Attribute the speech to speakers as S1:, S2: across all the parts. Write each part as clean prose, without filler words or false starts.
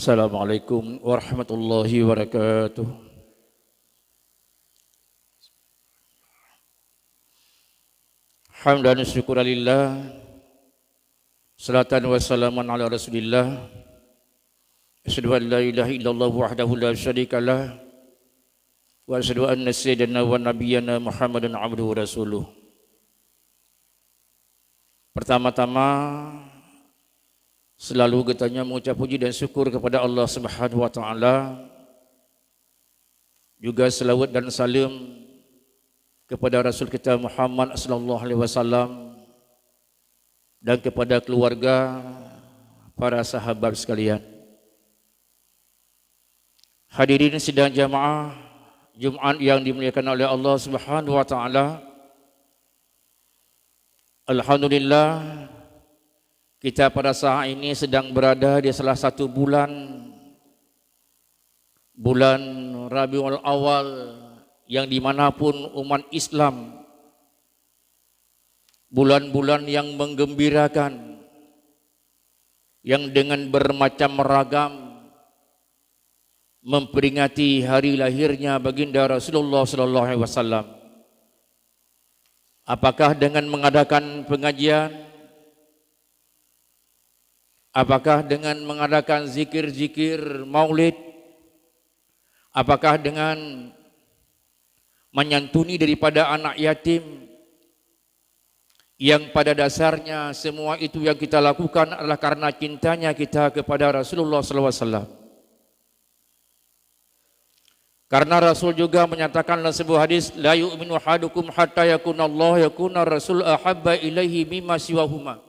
S1: Assalamualaikum warahmatullahi wabarakatuh. Hamdan syukurillah, salatan wassalaman ala rasulillah. Asyhadu an la ilaha illallah wahdahu la syarikalah, wa asyhadu anna sayyidana wa nabiyyana Muhammadan abduhu wa rasuluh. Pertama-tama selalu kitanya mengucap puji dan syukur kepada Allah Subhanahu wa taala. Juga selawat dan salam kepada Rasul kita Muhammad sallallahu alaihi wasallam dan kepada keluarga, para sahabat sekalian. Hadirin sidang jamaah Jumat yang dimuliakan oleh Allah Subhanahu wa taala. Alhamdulillah, kita pada saat ini sedang berada di salah satu bulan Rabiul Awal yang dimanapun umat Islam, bulan-bulan yang menggembirakan, yang dengan bermacam ragam memperingati hari lahirnya baginda Rasulullah sallallahu alaihi wasallam. Apakah dengan mengadakan pengajian? Apakah dengan mengadakan zikir-zikir maulid? Apakah dengan menyantuni daripada anak yatim? Yang pada dasarnya semua itu yang kita lakukan adalah karena cintanya kita kepada Rasulullah sallallahu alaihi wasallam. Karena Rasul juga menyatakan dalam sebuah hadis, la yu'minu ahadukum hatta yakuna Allah yakuna Rasul ahabba ilaihi mimma siwahuma.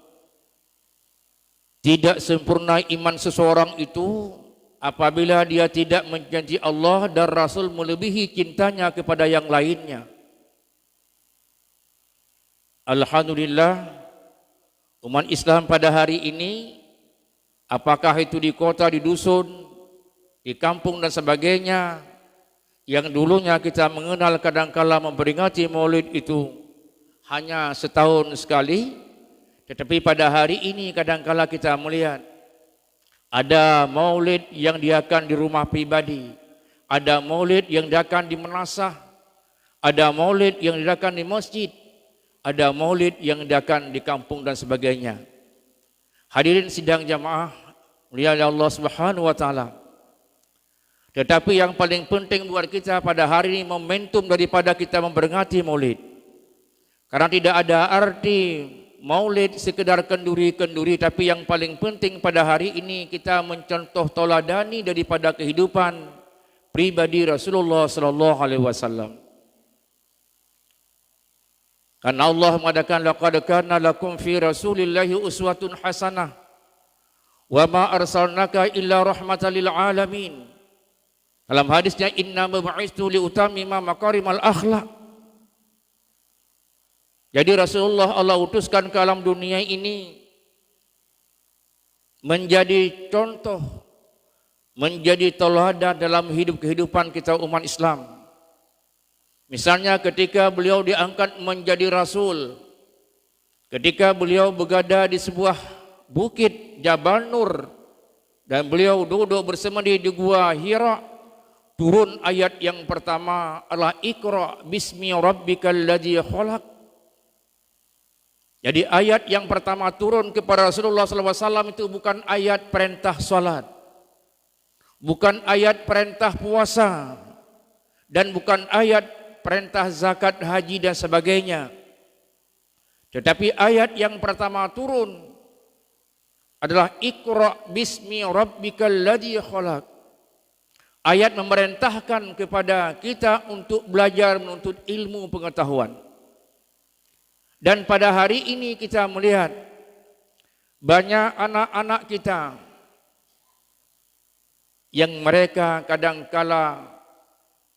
S1: Tidak sempurna iman seseorang itu apabila dia tidak menjanji Allah dan Rasul melebihi cintanya kepada yang lainnya. Alhamdulillah, umat Islam pada hari ini, apakah itu di kota, di dusun, di kampung dan sebagainya, yang dulunya kita mengenal kadangkala memperingati maulid itu hanya setahun sekali, tetapi pada hari ini kadangkala kita melihat ada maulid yang diadakan di rumah pribadi, ada maulid yang diadakan di menasah, ada maulid yang diadakan di masjid, ada maulid yang diadakan di kampung dan sebagainya. Hadirin sidang jamaah mulia Allah Subhanahu wa taala. Tetapi yang paling penting buat kita pada hari ini momentum daripada kita memperingati maulid. Karena tidak ada arti maulid sekedar kenduri-kenduri, tapi yang paling penting pada hari ini kita mencontoh tauladani daripada kehidupan pribadi Rasulullah sallallahu alaihi wasallam. Karena Allah mengatakan laqad kana lakum fi Rasulillahi uswatun hasanah wa ma arsalnaka illa rahmatan lil alamin. Dalam hadisnya inna bu'istu li utammima makarimal akhlak. Jadi Rasulullah Allah utuskan ke alam dunia ini menjadi contoh, menjadi teladan dalam kehidupan kita umat Islam. Misalnya ketika beliau diangkat menjadi Rasul, ketika beliau berada di sebuah bukit Jabal Nur dan beliau duduk bersemedi di gua Hira, turun ayat yang pertama adalah Iqra bismi rabbikal ladzi khalaq. Jadi ayat yang pertama turun kepada Rasulullah SAW itu bukan ayat perintah salat, bukan ayat perintah puasa, dan bukan ayat perintah zakat, haji dan sebagainya. Tetapi ayat yang pertama turun adalah Iqra bismi rabbikal ladzi khalaq. Ayat memerintahkan kepada kita untuk belajar menuntut ilmu pengetahuan. Dan pada hari ini kita melihat banyak anak-anak kita yang mereka kadangkala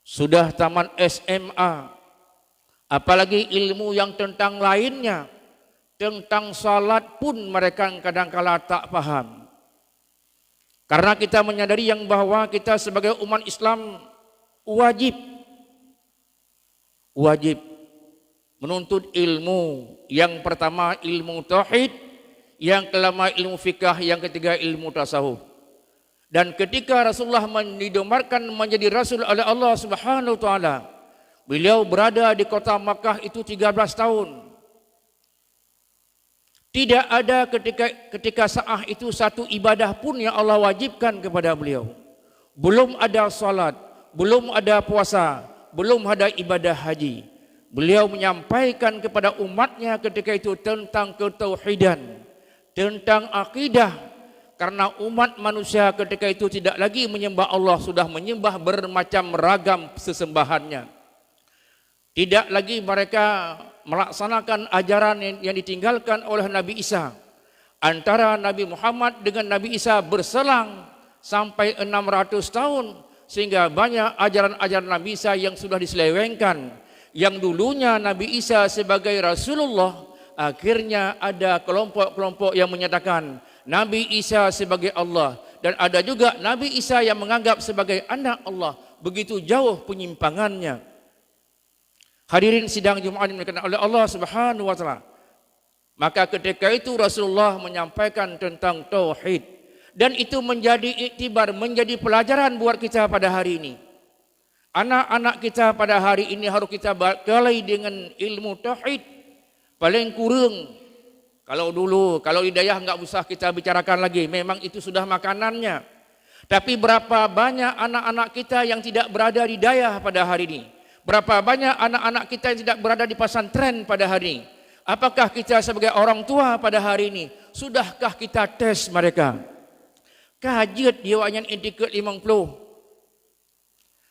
S1: sudah tamat SMA, apalagi ilmu yang tentang lainnya, tentang salat pun mereka kadangkala tak paham. Karena kita menyadari yang bahwa kita sebagai umat Islam wajib menuntut ilmu. Yang pertama ilmu tauhid, yang kelima ilmu fikah, yang ketiga ilmu tasawuf. Dan ketika Rasulullah didomarkan menjadi Rasul oleh Allah Subhanahu wa taala, beliau berada di kota Makkah itu 13 tahun. Tidak ada ketika saat itu satu ibadah pun yang Allah wajibkan kepada beliau. Belum ada salat, belum ada puasa, belum ada ibadah haji. Beliau menyampaikan kepada umatnya ketika itu tentang ketauhidan, tentang akidah. Karena umat manusia ketika itu tidak lagi menyembah Allah, sudah menyembah bermacam ragam sesembahannya. Tidak lagi mereka melaksanakan ajaran yang ditinggalkan oleh Nabi Isa. Antara Nabi Muhammad dengan Nabi Isa berselang sampai 600 tahun. Sehingga banyak ajaran-ajaran Nabi Isa yang sudah diselewengkan. Yang dulunya Nabi Isa sebagai Rasulullah, akhirnya ada kelompok-kelompok yang menyatakan Nabi Isa sebagai Allah, dan ada juga Nabi Isa yang menganggap sebagai anak Allah. Begitu jauh penyimpangannya. Hadirin sidang Jumat dimuliakan oleh Allah Subhanahu wa taala. Maka ketika itu Rasulullah menyampaikan tentang tauhid, dan itu menjadi iktibar, menjadi pelajaran buat kita pada hari ini. Anak-anak kita pada hari ini harus kita bekali dengan ilmu tauhid. Paling kurang, kalau dulu, kalau hidayah enggak usah kita bicarakan lagi, memang itu sudah makanannya. Tapi berapa banyak anak-anak kita yang tidak berada di hidayah pada hari ini? Berapa banyak anak-anak kita yang tidak berada di pesantren pada hari ini? Apakah kita sebagai orang tua pada hari ini, sudahkah kita tes mereka? Kajian diwanya etikot 50.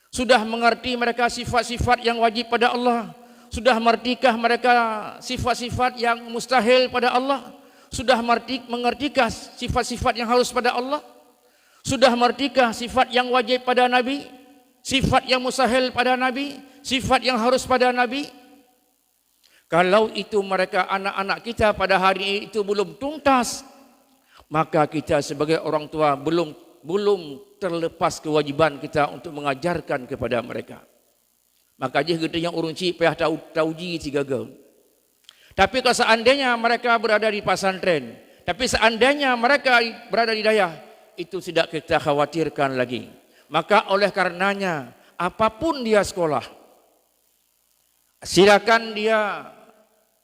S1: Sudah mengerti mereka sifat-sifat yang wajib pada Allah? Sudah mengertikah mereka sifat-sifat yang mustahil pada Allah? Sudah mengertikah sifat-sifat yang harus pada Allah? Sudah mengertikah sifat yang wajib pada Nabi? Sifat yang mustahil pada Nabi? Sifat yang harus pada Nabi? Kalau itu mereka anak-anak kita pada hari ini itu belum tuntas, maka kita sebagai orang tua belum terlepas kewajiban kita untuk mengajarkan kepada mereka. Maka je kita yang urunci payah tauji si gagal. Tapi kalau seandainya mereka berada di pesantren, tapi seandainya mereka berada di dayah, itu tidak kita khawatirkan lagi. Maka oleh karenanya, apapun dia sekolah, silakan dia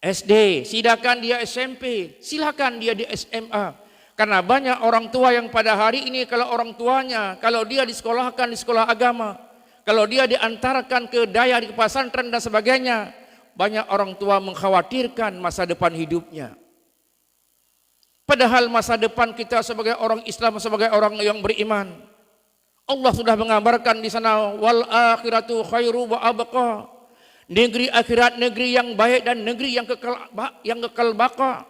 S1: SD, silakan dia SMP, silakan dia di SMA. Karena banyak orang tua yang pada hari ini kalau orang tuanya, kalau dia disekolahkan di sekolah agama, kalau dia diantarkan ke daya di pesantren dan sebagainya, banyak orang tua mengkhawatirkan masa depan hidupnya. Padahal masa depan kita sebagai orang Islam, sebagai orang yang beriman, Allah sudah mengabarkan di sana wal akhiratu khairu wa abqa. Negeri akhirat, negeri yang baik dan negeri yang kekal baqa.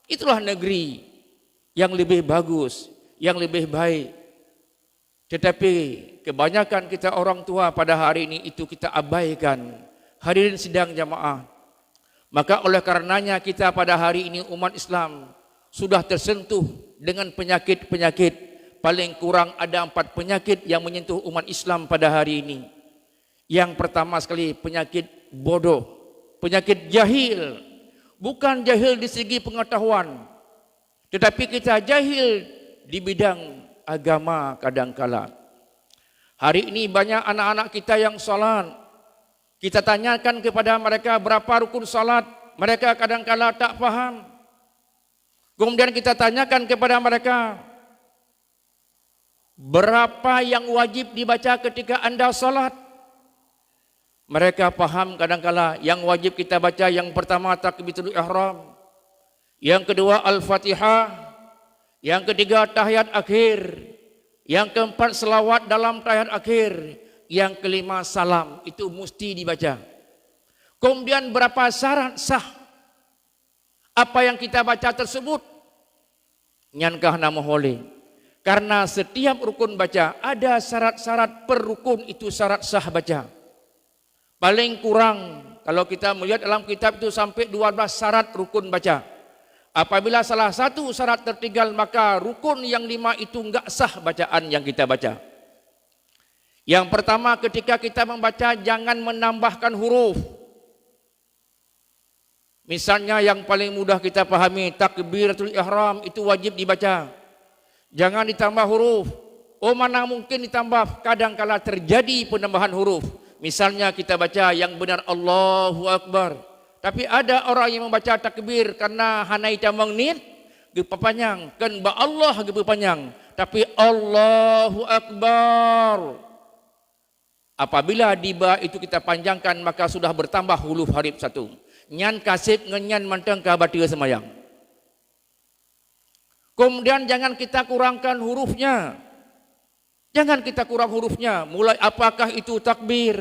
S1: Itulah negeri yang lebih bagus, yang lebih baik. Tetapi kebanyakan kita orang tua pada hari ini itu kita abaikan. Hadirin sidang jamaah. Maka oleh karenanya kita pada hari ini umat Islam sudah tersentuh dengan penyakit-penyakit. Paling kurang ada 4 penyakit yang menyentuh umat Islam pada hari ini. Yang pertama sekali penyakit bodoh, penyakit jahil. Bukan jahil di segi pengetahuan, tetapi kita jahil di bidang agama kadangkala. Hari ini banyak anak-anak kita yang salat. Kita tanyakan kepada mereka berapa rukun salat, mereka kadangkala tak faham. Kemudian kita tanyakan kepada mereka berapa yang wajib dibaca ketika anda salat. Mereka faham kadangkala yang wajib kita baca yang pertama takbiratul ihram, yang kedua al-Fatihah, yang ketiga tahiyat akhir, yang keempat selawat dalam tahiyat akhir, yang kelima salam, itu mesti dibaca. Kemudian berapa syarat sah apa yang kita baca tersebut? Nyankah nama boleh? Karena setiap rukun baca ada syarat-syarat per rukun itu syarat sah baca. Paling kurang kalau kita melihat dalam kitab itu sampai 12 syarat rukun baca. Apabila salah satu syarat tertinggal maka rukun yang 5 itu enggak sah bacaan yang kita baca. Yang pertama ketika kita membaca jangan menambahkan huruf. Misalnya yang paling mudah kita pahami takbiratul ihram itu wajib dibaca. Jangan ditambah huruf. Oh, mana mungkin ditambah, kadang-kala terjadi penambahan huruf. Misalnya kita baca yang benar Allahu Akbar. Tapi ada orang yang membaca takbir karena hanai tamang niat, gepa panjang. Kan ba Allah gepa panjang. Tapi Allahu Akbar. Apabila diba itu kita panjangkan, maka sudah bertambah huruf harif satu. Nyan kasib ngenyan manteng ka batia semayang. Kemudian jangan kita kurangkan hurufnya. Jangan kita kurang hurufnya. Mulai apakah itu takbir,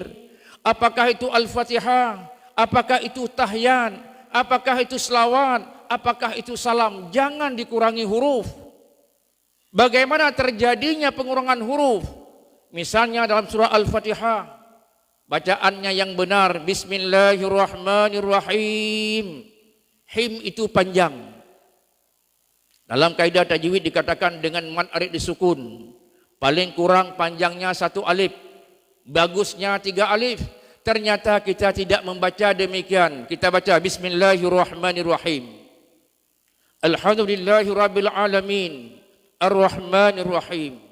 S1: apakah itu Al-Fatihah, apakah itu tahiyat, apakah itu selawat, apakah itu salam. Jangan dikurangi huruf. Bagaimana terjadinya pengurangan huruf? Misalnya dalam surah Al-Fatihah, bacaannya yang benar Bismillahirrahmanirrahim. Him itu panjang. Dalam kaidah tajwid dikatakan dengan mad arid disukun. Paling kurang panjangnya 1 alif, bagusnya 3 alif. Ternyata kita tidak membaca demikian. Kita baca Bismillahirrahmanirrahim. Alhamdulillahirabbil alamin. Ar-Rahmanir-Rahim.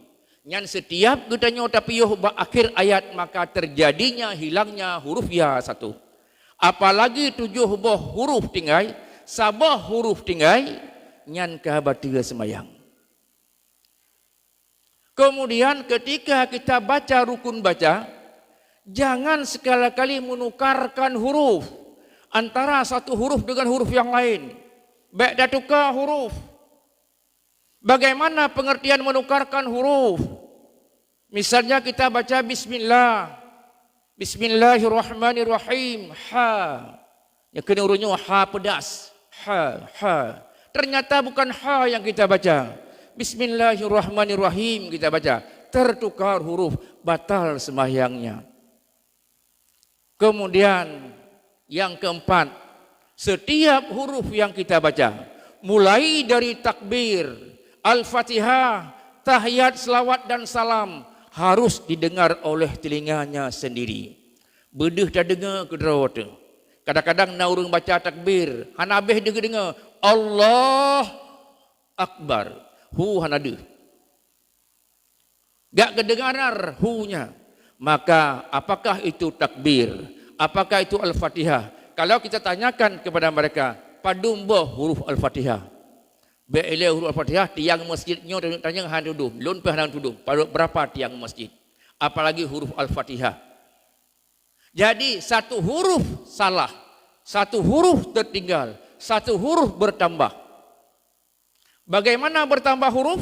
S1: Yang setiap gedanya tapi akhir ayat maka terjadinya hilangnya huruf ya satu. Apalagi 7 buah huruf tinggai, sabah huruf tinggai, nyan kahabatia semayang. Kemudian ketika kita baca rukun baca, jangan sekali-kali menukarkan huruf antara satu huruf dengan huruf yang lain. Ba'da tukar huruf. Bagaimana pengertian menukarkan huruf? Misalnya kita baca Bismillah. Bismillahirrahmanirrahim. Ha. Yang kena urutnya ha pedas. Ha. Ternyata bukan ha yang kita baca. Bismillahirrahmanirrahim kita baca. Tertukar huruf, batal sembahyangnya. Kemudian yang keempat, setiap huruf yang kita baca, mulai dari takbir, Al-Fatihah, tahiyat, selawat dan salam, harus didengar oleh telinganya sendiri. Bedeh dah dengar ke derawat. Kadang-kadang nak orang baca takbir, hanabeh dengar Allah Akbar. Hu hanadu. Gak kedengaran hu-nya. Maka apakah itu takbir? Apakah itu Al-Fatihah? Kalau kita tanyakan kepada mereka, padumbo huruf Al-Fatihah. Be'ele huruf Al-Fatihah, tiang masjidnya tanya han duduk. Lun pe han duduk. Berapa tiang masjid? Apalagi huruf Al-Fatihah. Jadi satu huruf salah, satu huruf tertinggal, satu huruf bertambah. Bagaimana bertambah huruf?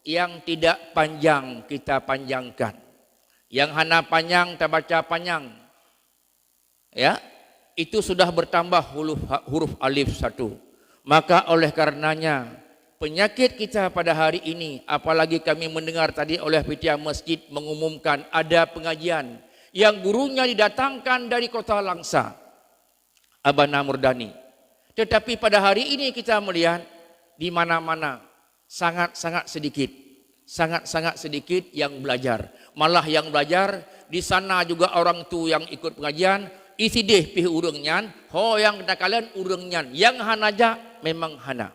S1: Yang tidak panjang kita panjangkan. Yang hana panjang kita baca panjang. Ya, itu sudah bertambah huruf alif satu. Maka oleh karenanya penyakit kita pada hari ini, apalagi kami mendengar tadi oleh panitia masjid mengumumkan ada pengajian yang gurunya didatangkan dari kota Langsa, Abana Murdani. Tetapi pada hari ini kita melihat di mana-mana sangat-sangat sedikit yang belajar. Malah yang belajar di sana juga orang tu yang ikut pengajian isi deh pih urangnya, ho yang kita kalian urangnya, yang hanaja memang hana.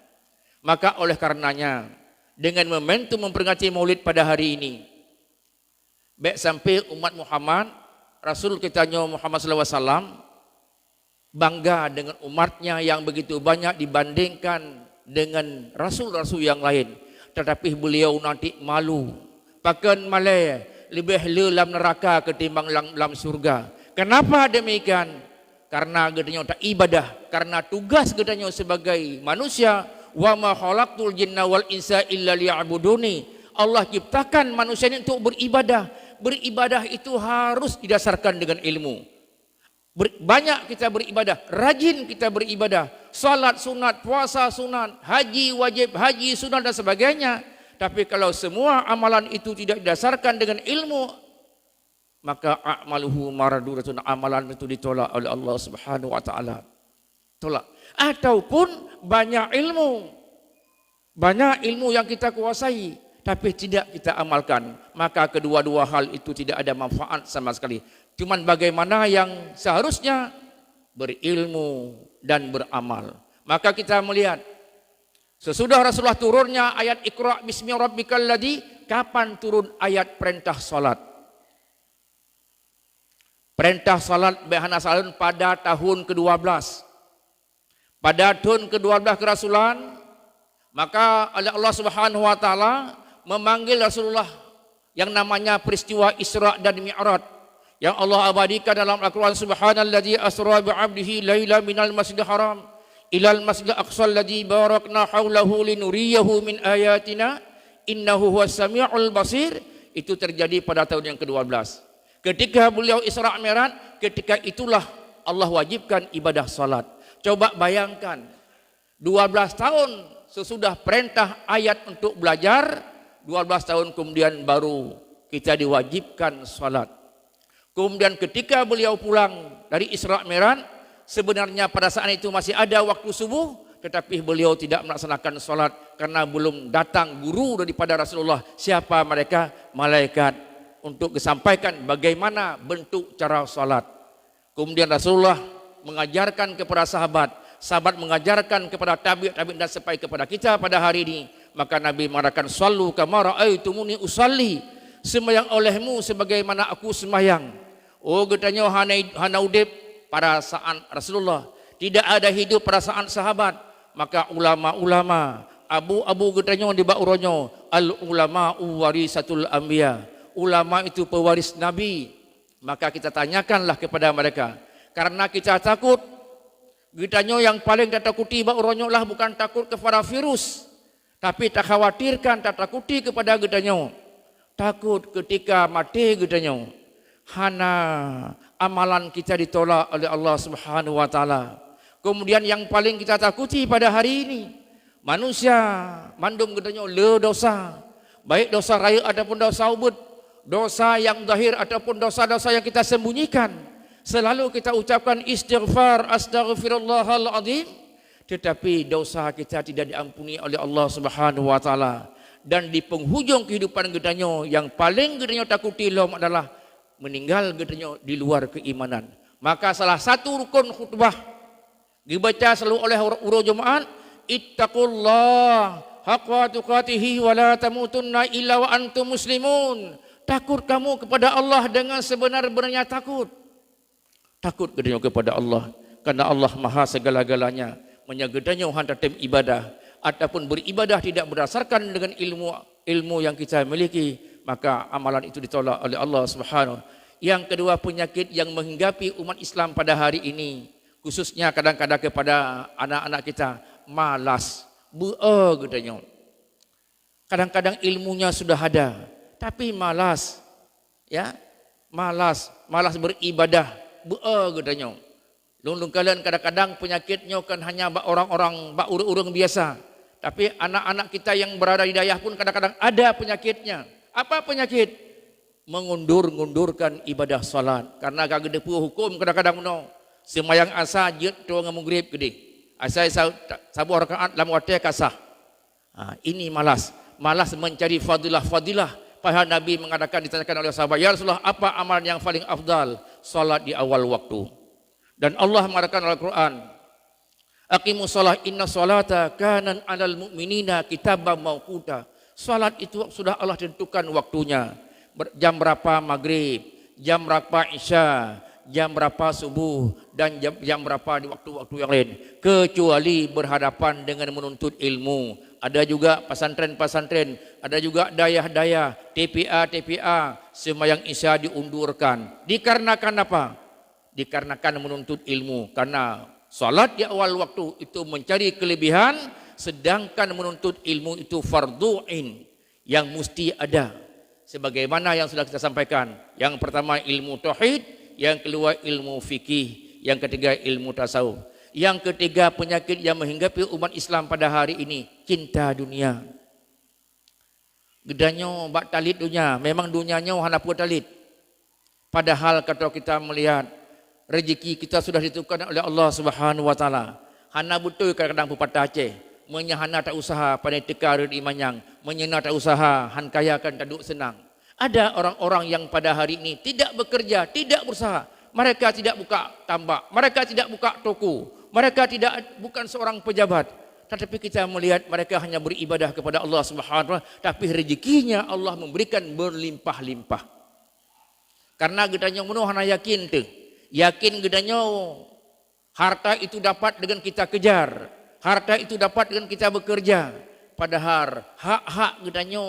S1: Maka oleh karenanya dengan momentum memperingati Maulid pada hari ini, baik sampai umat Muhammad, Rasul kita Muhammad SAW bangga dengan umatnya yang begitu banyak dibandingkan dengan rasul-rasul yang lain. Tetapi beliau nanti malu. Pakan malai lebih dalam neraka ketimbang dalam surga. Kenapa demikian? Karena gedenya tak ibadah. Karena tugas gedenya sebagai manusia. Wa ma khalaqtul jinna wal insa illa liya'buduni. Allah ciptakan manusia ini untuk beribadah. Beribadah itu harus didasarkan dengan ilmu. Banyak kita beribadah, rajin kita beribadah, salat sunat, puasa sunat, haji wajib, haji sunat dan sebagainya. Tapi kalau semua amalan itu tidak didasarkan dengan ilmu, maka a'maluhu maraduratun, amalan itu ditolak oleh Allah Subhanahu wa taala. Tolak. Ataupun banyak ilmu yang kita kuasai tapi tidak kita amalkan, maka kedua-dua hal itu tidak ada manfaat sama sekali. Cuman bagaimana yang seharusnya berilmu dan beramal. Maka kita melihat sesudah Rasulullah turunnya ayat Iqra' bismi rabbikal ladzi kapan turun ayat perintah salat? Perintah salat behana salun pada tahun ke-12. Pada tahun ke-12 kerasulan, maka Allah Subhanahu wa taala memanggil Rasulullah yang namanya peristiwa Isra dan Mi'raj yang Allah abadikan dalam Al-Quran. Subhanalladzi asra bi'abdihi laila minal masjidil haram ilal masjidil aqsal ladzi barakna haulahu linuriyahu min ayatina innahu huwas samiul basir. Itu terjadi pada tahun yang ke-12. Ketika beliau Isra Mi'raj, ketika itulah Allah wajibkan ibadah salat. Coba bayangkan 12 tahun sesudah perintah ayat untuk belajar, 12 tahun kemudian baru kita diwajibkan salat. Kemudian ketika beliau pulang dari Isra Mi'raj, sebenarnya pada saat itu masih ada waktu subuh, tetapi beliau tidak melaksanakan salat karena belum datang guru daripada Rasulullah. Siapa mereka? Malaikat, untuk disampaikan bagaimana bentuk cara salat. Kemudian Rasulullah mengajarkan kepada sahabat, sahabat mengajarkan kepada tabi'in dan sampai kepada kita pada hari ini. Maka Nabi mengatakan, "Shallu kama ra'aitumuni usalli." Sembahyang olehmu sebagaimana aku sembahyang. Oh, getanya hana udip pada saat Rasulullah, tidak ada hidup pada saat sahabat. Maka ulama-ulama, abu-abu getanya di bauronyo, al ulama warisatul anbiya. Ulama itu pewaris Nabi. Maka kita tanyakanlah kepada mereka, karena kita takut. Getanya yang paling kita takuti bauronyo lah bukan takut kepada virus, tapi tak khawatirkan, tak takuti kepada getanya. Takut ketika mati getanya, hana amalan kita ditolak oleh Allah Subhanahu wa taala. Kemudian yang paling kita takuti pada hari ini, manusia mandum getanya le dosa, baik dosa raya ataupun dosa ubud, dosa yang zahir ataupun dosa-dosa yang kita sembunyikan. Selalu kita ucapkan istighfar, astaghfirullahal azim, tetapi dosa kita tidak diampuni oleh Allah Subhanahu wa taala. Dan di penghujung kehidupan getanya, yang paling getanya takuti adalah meninggal getanya di luar keimanan. Maka salah satu rukun khutbah dibaca selalu oleh urus jemaat, ittaqullah haqqa tuqatihi wa la tamutunna illa wa antum muslimun. Takut kamu kepada Allah dengan sebenar-benarnya takut. Takut getanya kepada Allah, karena Allah Maha segala-galanya. Menyagetanya hantatim ibadah ataupun beribadah tidak berdasarkan dengan ilmu yang kita miliki, maka amalan itu ditolak oleh Allah Subhanahu. Yang kedua, penyakit yang menghinggapi umat Islam pada hari ini, khususnya kadang-kadang kepada anak-anak kita, malas, getanya. Kadang-kadang ilmunya sudah ada, tapi malas, ya, malas beribadah, getanya. Lung kalian kadang-kadang penyakitnya kan hanya orang-orang urung biasa, tapi anak-anak kita yang berada di daerah pun kadang-kadang ada penyakitnya. Apa penyakit? Mengundurkan ibadah salat. Karena kagak ada hukum kadang-kadang no. Semayang asa jet tu ngamughrib gede. Asai sabu rakaat lam wate kasah. Ini malas mencari fadilah. Padahal Nabi mengatakan, ditanyakan oleh sahabat, "Ya Rasulullah, apa amalan yang paling afdal?" Salat di awal waktu. Dan Allah mengatakan dalam Al-Quran, "Aqimus shalah inna sholata kanan 'alal mu'minina kitaban mauquta." Salat itu sudah Allah tentukan waktunya. Jam berapa maghrib, jam berapa isya, jam berapa subuh, dan jam berapa di waktu-waktu yang lain. Kecuali berhadapan dengan menuntut ilmu. Ada juga pesantren-pesantren, ada juga dayah-dayah, TPA, sembahyang isya diundurkan. Dikarenakan apa? Dikarenakan menuntut ilmu. Karena salat di awal waktu itu mencari kelebihan, sedangkan menuntut ilmu itu fardhu'in yang mesti ada. Sebagaimana yang sudah kita sampaikan. Yang pertama ilmu tauhid, yang kedua ilmu fikih, yang ketiga ilmu tasawuf. Yang ketiga penyakit yang menghinggapi umat Islam pada hari ini, cinta dunia. Gedanya bak talit dunia, memang dunianya hana pun talit. Padahal kalau kita melihat rezeki kita sudah ditentukan oleh Allah Subhanahu wa taala. Hana betul kadang-kadang pepatah Aceh, menyahana tak usaha pandai tekar di manyang, menyena tak usaha han kaya kan tak duk senang. Ada orang-orang yang pada hari ini tidak bekerja, tidak berusaha. Mereka tidak buka tambak, mereka tidak buka toko, mereka bukan seorang pejabat, Tetapi kita melihat mereka hanya beribadah kepada Allah Subhanahu wa taala, tapi rezekinya Allah memberikan berlimpah-limpah. Karena gedanya menuh hana yakin tu. Yakin gedanya harta itu dapat dengan kita kejar. Harta itu dapat dengan kita bekerja. Padahal hak-hak gedanya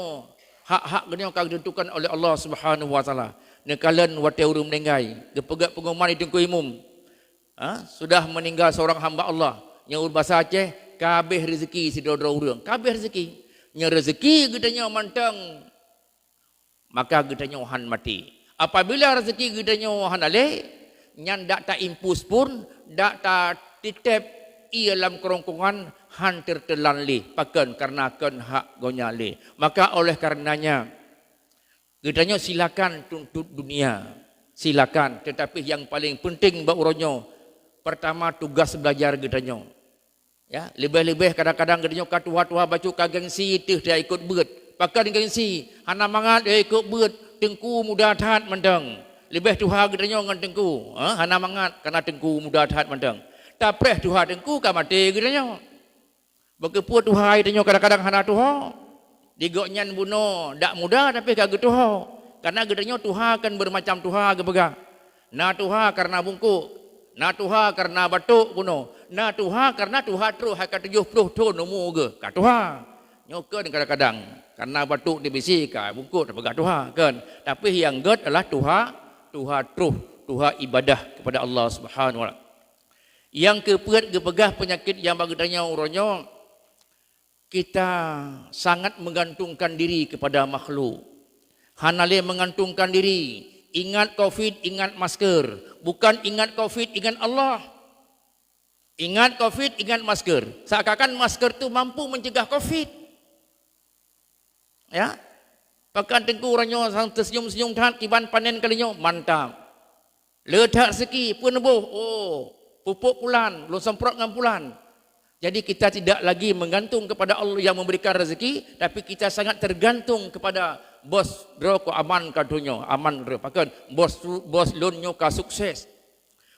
S1: kau ditentukan oleh Allah Subhanahu wa taala. Nekalan wate urung meninggai, gepegak pengumuman itu umum. Sudah meninggal seorang hamba Allah. Yang bahasa Aceh, kabeh rezeki si dodro urang. Kabeh rezeki. Nya rezeki gedanya mantang, maka gedanya han mati. Apabila rezeki gedanya han ale, nyan dak ta impus pun, dak ta titep ialam kerongkongan han tertelan le pakan karena kan hak gonya le. Maka oleh karenanya gedanya silakan tuntut dunia. Silakan, tetapi yang paling penting bak uronyo, pertama tugas belajar gedanya. Ya, lebih-lebih kadang-kadang gedanya ka tuha-tuha baca ka gengsi teh dia ikut beut. Pakan gengsi, hana mangat dia ikut beut, tengku muda taat mendang. Lebih tuha gedanya ngan tengku, hana mangat karena tengku muda taat mendang. Tapreh tuha tengku ka mati gedanya. Bekeput tuha gedanya kadang-kadang hana tuha. Digoknyan buno dak muda tapi kagak tuha. Karena gedanya tuha kan bermacam tuha gebega. Na tuha karena bungkuk, na tuha karena batuk kuno, na tuha karena tuha terus hak 70 tahun umur ge. Ka tuha. Nyokeun kadang-kadang karena batuk di bisi ka bungkuk gebega tuha kan. Tapi yang get adalah tuha terus, tuha ibadah kepada Allah Subhanahu wa taala. Yang kepeut gepegah penyakit yang bagedanya uronyo, kita sangat menggantungkan diri kepada makhluk. Hanale mengantungkan diri. Ingat COVID, ingat masker. Bukan ingat COVID, ingat Allah. Ingat COVID, ingat masker. Seakan-akan masker itu mampu mencegah COVID. Ya, pakan tengku orangnya sang tersenyum-senyum tahan kiban panen kalinya mantap. Letak seki pun nebuh. Pupuk pulan, belum semprot dengan pulan. Jadi kita tidak lagi menggantung kepada Allah yang memberikan rezeki, tapi kita sangat tergantung kepada bos droko aman kadunya, aman pakan bos lonyo ka sukses.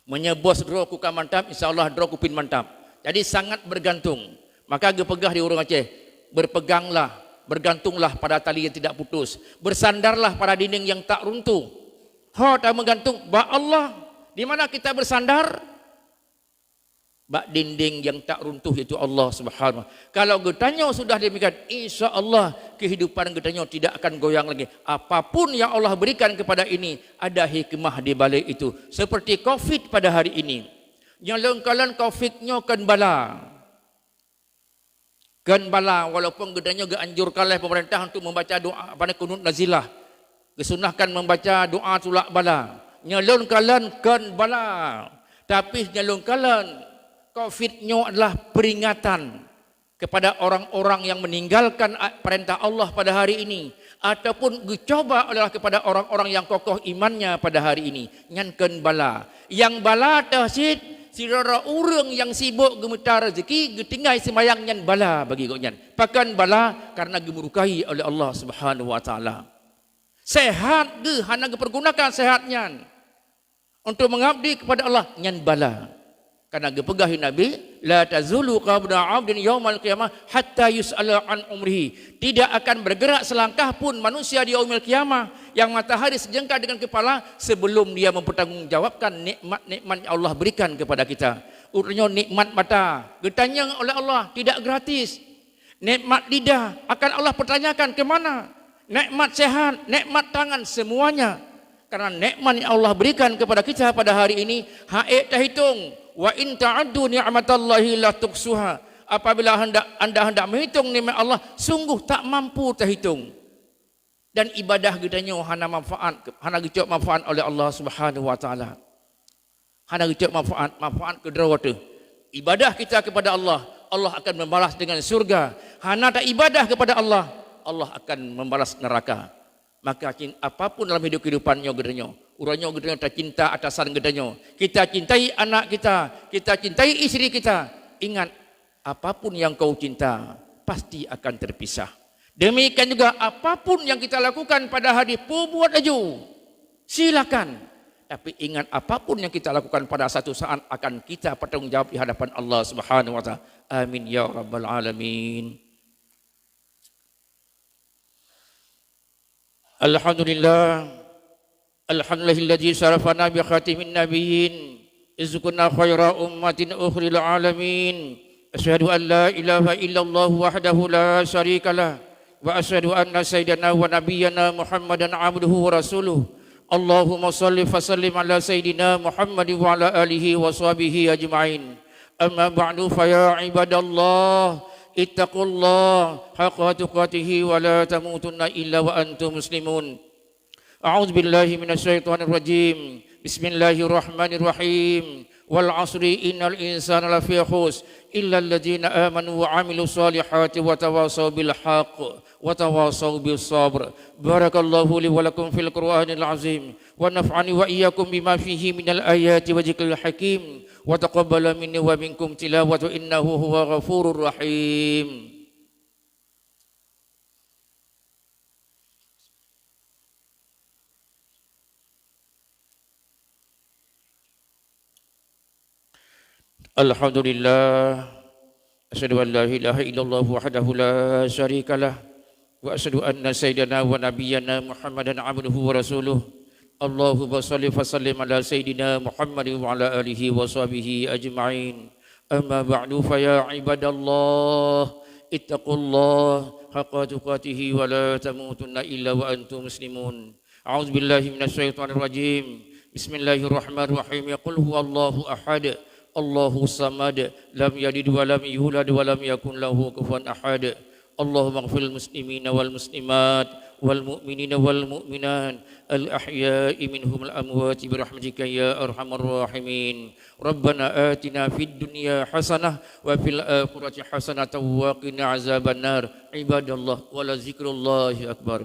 S1: Menyebos droko ka mantap, insyaallah droko pin mantap. Jadi sangat bergantung. Maka gepegah di urang Aceh, berpeganglah, bergantunglah pada tali yang tidak putus. Bersandarlah pada dinding yang tak runtuh. Tak menggantung ba Allah. Di mana kita bersandar? Bak dinding yang tak runtuh itu Allah Subhanahu wa taala. Kalau getanya sudah demikian, insya-Allah kehidupan getanya tidak akan goyang lagi. Apapun yang Allah berikan kepada ini, ada hikmah di balik itu. Seperti COVID pada hari ini. Yang lengkalan COVID-nya kan bala. Kan bala, walaupun getanya geanjurkan oleh pemerintah untuk membaca doa pada kunut nazilah. Disunahkan membaca doa tulak bala. Nyalonkalan kan bala. Tapi nyalonkalan COVID-nya adalah peringatan kepada orang-orang yang meninggalkan perintah Allah pada hari ini, ataupun dicoba adalah kepada orang-orang yang kokoh imannya pada hari ini. Nyanken bala. Yang bala tahsid sirara urang yang sibuk gemetar rezeki getinggai sembayang nyan bala bagi gonyan. Pakan bala karena gemurukai oleh Allah Subhanahu wa taala. Sehat ge hana dipergunakan sehatnya untuk mengabdi kepada Allah nyan bala. Karena gepegahi Nabi, la tazulu qabda 'abdin yaumal qiyamah hatta yus'ala an umrihi. Tidak akan bergerak selangkah pun manusia di yaumil qiyamah yang matahari sejengkal dengan kepala sebelum dia mempertanggungjawabkan nikmat-nikmat yang Allah berikan kepada kita. Urutnya nikmat mata, getanyang oleh Allah tidak gratis. Nikmat lidah akan Allah pertanyakan ke mana? Nikmat sehat, nikmat tangan semuanya. Karena nikmat yang Allah berikan kepada kita pada hari ini, haid terhitung. Wa in ta'addu ni'matallahi la tuksuha. Apabila anda hendak menghitung nikmat Allah, sungguh tak mampu terhitung. Dan ibadah gedanya hana gecok manfaat oleh Allah Subhanahu wa taala. Hana gecok manfaat kedua tu. Ibadah kita kepada Allah, Allah akan membalas dengan surga. Hana tak ibadah kepada Allah, Allah akan membalas neraka. Maka apapun dalam hidup kehidupannya gedenya, urangnya gedenya tak cinta atasan gedenya. Kita cintai anak kita cintai istri kita. Ingat, apapun yang kau cinta pasti akan terpisah. Demikian juga apapun yang kita lakukan pada hari buat aju, silakan. Tapi ingat, apapun yang kita lakukan pada satu saat akan kita bertanggungjawab di hadapan Allah Subhanahu wa taala. Amin ya rabbal alamin. Alhamdulillah, alhamdulillahilladzi syarafana bi khatimin nabiyyin izkunna khaira ummatin ukhril alamin. Asyhadu an la ilaha illallah wahdahu la syarikalah wa asyhadu anna sayyidana wa nabiyyana Muhammadan abduhu wa rasuluh. Allahumma salli wa sallim ala sayyidina Muhammad wa ala alihi wa sahbihi ajma'in. Amma ba'du fa ya ibadallah ittaqullah haqqa tuqatih wa la tamutunna illa wa antum muslimun. A'udzu billahi minasyaitonir rajim. Bismillahirrahmanirrahim. Wal 'asri innal insana lafi khusr illa alladziina aamanu wa 'amilus solihati wa tawassaw bil haqq wa tawassaw bis sabr. Barakallahu li wa lakum fil Qur'anil 'azim wa naf'ani wa iyyakum bima fihi minal ayati wa dzikril hakim. Wa taqabbala minni wa minkum tilawatu innahu huwa ghafurur rahim. Alhamdulillah, asyhadu an la ilaha illallah wahdahu la syarika lah wa asyhadu anna sayyidana wa nabiyyana Muhammadan abduhu wa rasuluh. Allahumma shalli wa sallim ala sayyidina Muhammad wa ala alihi wa sahbihi ajma'in. Amma ba'du fa ya ibadallah ittaqullah haqqa tuqatih wa la tamutunna illa wa antum muslimun. A'udzu billahi minasyaitonir rajim. Bismillahirrahmanirrahim. Qul huwallahu ahad. Allahu samad. Lam yalid wa lam yulad wa lam yakun lahu kufuwan ahad. Allahumma ighfir lil muslimina wal muslimat wal mu'minina wal mu'minat al ahya'i minhum al amwat bi rahmatika ya arhamar rahimin. Rabbana atina fid dunya hasanah wa fil akhirati hasanah wa qina azabannar. Ibadallah wa la zikrullahi akbar.